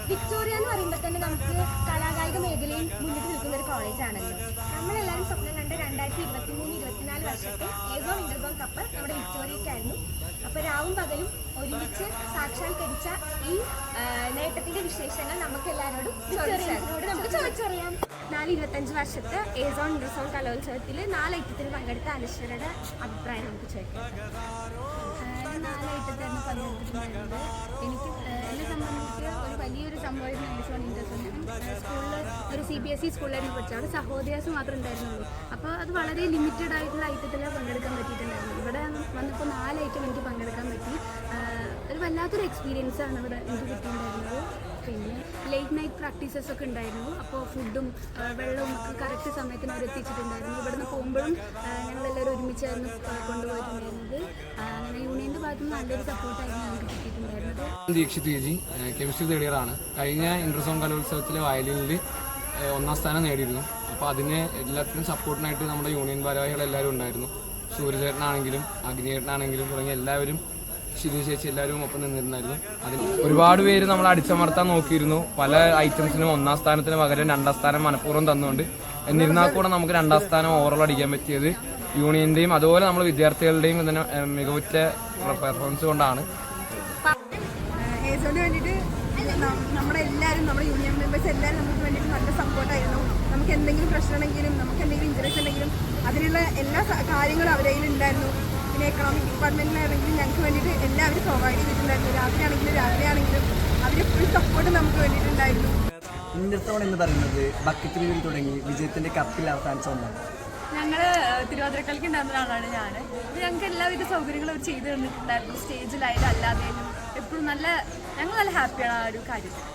Victoria എന്ന് പറയുമ്പോൾ തന്നെ നമുക്ക് കലാകായിക മേഖലയിൽ മുന്നിട്ട് നിൽക്കുന്ന ഒരു കോളേജാണല്ലോ. നമ്മളെല്ലാവരും സ്വപ്നം കണ്ട 2023-24 വർഷത്തെ ഏസോൺ ഇന്റർസോൺ കപ്പ് നമ്മുടെ വിക്ടോറിയക്കായിരുന്നു. അപ്പോൾ രാവും പകലും ഒരുമിച്ച് സാക്ഷാത്കരിച്ച ഈ നേട്ടത്തിന്റെ വിശേഷങ്ങൾ നമുക്ക് എല്ലാവരോടും നമുക്ക് ചോദിച്ചറിയാം. 4-25 വർഷത്തെ ഏസോൺ ഇന്റർസോൺ കലോത്സവത്തിൽ 4 ഐറ്റത്തിൽ പങ്കെടുത്ത അനശ്വരയുടെ അഭിപ്രായം നമുക്ക് ചോദിക്കാം. 4 ഐറ്റത്തിലായിരുന്നു പങ്കെടുത്തിട്ടുണ്ടായിരുന്നത്. എനിക്ക് എന്നെ സംബന്ധിച്ച് ഒരു വലിയൊരു സംഭവമായിരുന്നു ഏസോൺ ഇന്റർസോൺ. സ്കൂളിൽ ഒരു CBSE സ്കൂളിലായിരുന്നു പഠിച്ചത്. അവിടെ സഹോദയാസ് മാത്രമേ ഉണ്ടായിരുന്നുള്ളൂ. അപ്പോൾ അത് വളരെ ലിമിറ്റഡ് ആയിട്ടുള്ള ഐറ്റത്തിലാണ് പങ്കെടുക്കാൻ പറ്റിയിട്ടുണ്ടായിരുന്നു. ഇവിടെ വന്നപ്പോൾ 4 ഐറ്റം എനിക്ക് പങ്കെടുക്കാൻ പറ്റി. ഒരു വല്ലാത്തൊരു എക്സ്പീരിയൻസ് ആണ് ഇവിടെ എനിക്ക് കിട്ടിയിട്ടുണ്ടായിരുന്നത്. പിന്നെ ലേറ്റ് നൈറ്റ് പ്രാക്ടീസസ് ഒക്കെ ഉണ്ടായിരുന്നു. അപ്പോൾ ഫുഡും വെള്ളവും ഒക്കെ കറക്റ്റ് സമയത്തിന് അവർ എത്തിച്ചിട്ടുണ്ടായിരുന്നു. ഇവിടുന്ന് പോകുമ്പോഴും ഞങ്ങളെല്ലാവരും ഒരുമിച്ചായിരുന്നു കൊണ്ടുപോയിട്ടുണ്ടായിരുന്നത്. അങ്ങനെ യൂണിയൻ്റെ ഭാഗത്തു നിന്ന് നല്ലൊരു സപ്പോർട്ടായിരുന്നു ഞങ്ങൾക്ക് കിട്ടിയിട്ടുണ്ടായിരുന്നത്. ദീക്ഷിത് ചേച്ചി കെമിസ്ട്രി തേർഡ് ഇയർ ആണ്. കഴിഞ്ഞ ഇന്റർസോൺ കലോത്സവത്തിലെ വയലിനിൽ 1ാം സ്ഥാനം നേടിയിരുന്നു. അപ്പോൾ അതിന് എല്ലാത്തിനും സപ്പോർട്ടിനായിട്ട് നമ്മുടെ യൂണിയൻ ഭാരവാഹികൾ എല്ലാവരും ഉണ്ടായിരുന്നു. സൂര്യചേട്ടനാണെങ്കിലും അഗ്നിചേട്ടനാണെങ്കിലും തുടങ്ങിയ എല്ലാവരും, ശിരി ചേച്ചി എല്ലാവരും ഒപ്പം നിന്നിരുന്നായിരുന്നു. അതിൽ ഒരുപാട് പേര് നമ്മൾ അടിച്ചമർത്താൻ നോക്കിയിരുന്നു. പല ഐറ്റംസിനും 1ാം സ്ഥാനത്തിന് പകരം 2ാം സ്ഥാനം മനഃപൂർവ്വം തന്നുകൊണ്ട്. എന്നിരുന്നാൽ കൂടെ നമുക്ക് 2ാം സ്ഥാനം ഓവറോൾ അടിക്കാൻ പറ്റിയത് യൂണിയന്റെയും അതുപോലെ നമ്മൾ വിദ്യാർത്ഥികളുടെയും ഇതിന് മികവുറ്റ പെർഫോമൻസ് കൊണ്ടാണ്. ഏസോന് വേണ്ടിയിട്ട് നമ്മുടെ യൂണിയൻ മെമ്പേഴ്സ് എല്ലാവരും നമുക്ക് വേണ്ടിയിട്ട് നല്ല സപ്പോർട്ടായിരുന്നു. നമുക്ക് എന്തെങ്കിലും പ്രശ്നമുണ്ടെങ്കിലും നമുക്ക് എന്തെങ്കിലും ഇഞ്ചറീസ് ഉണ്ടെങ്കിലും അതിനുള്ള എല്ലാ കാര്യങ്ങളും അവരുടെ കയ്യിലുണ്ടായിരുന്നു. പിന്നെ എക്കണോമിക് ഡിപ്പാർട്ട്മെൻറ്റിലാണെങ്കിലും ഞങ്ങൾക്ക് വേണ്ടിയിട്ട് എല്ലാവരും പ്രൊവൈഡ് ചെയ്തിട്ടുണ്ടായിരുന്നു. രാത്രിയാണെങ്കിലും അവർ ഫുൾ സപ്പോർട്ട് നമുക്ക് വേണ്ടിയിട്ടുണ്ടായിരുന്നു. ഇന്റർസോൺ എന്ന് പറയുന്നത് ബക്കറ്റ് വീൽ തുടങ്ങി വിജയത്തിന്റെ കപ്പിൽ അവസാനിച്ച ഒന്നാണ്. ഞങ്ങൾ തിരുവാതിരക്കളിക്ക് ഉണ്ടായിരുന്ന ഒരാളാണ് ഞാൻ. ഞങ്ങൾക്ക് എല്ലാവിധ സൗകര്യങ്ങളും അവർ ചെയ്തു തന്നിട്ടുണ്ടായിരുന്നു. സ്റ്റേജിലായാലും അല്ലാതെയും എപ്പോഴും ഞങ്ങൾ നല്ല ഹാപ്പിയാണ് ആ ഒരു കാര്യത്തിൽ.